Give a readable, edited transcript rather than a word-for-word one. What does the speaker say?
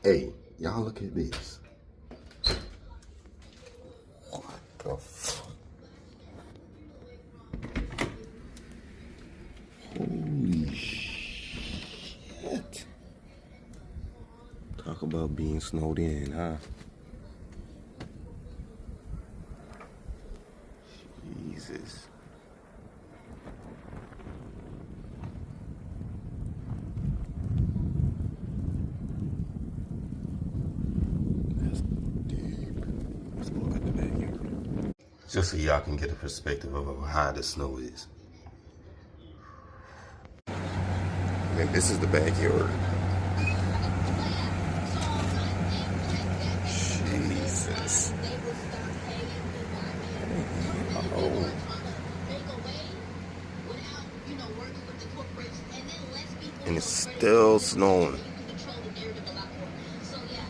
Hey, y'all look at this. What the fuck? Holy shit. Talk about being snowed in, huh? Jesus. That's deep. Let's look at the backyard. Just so y'all can get a perspective of how high the snow is. And this is the backyard. Jesus. Oh. And it's still snowing.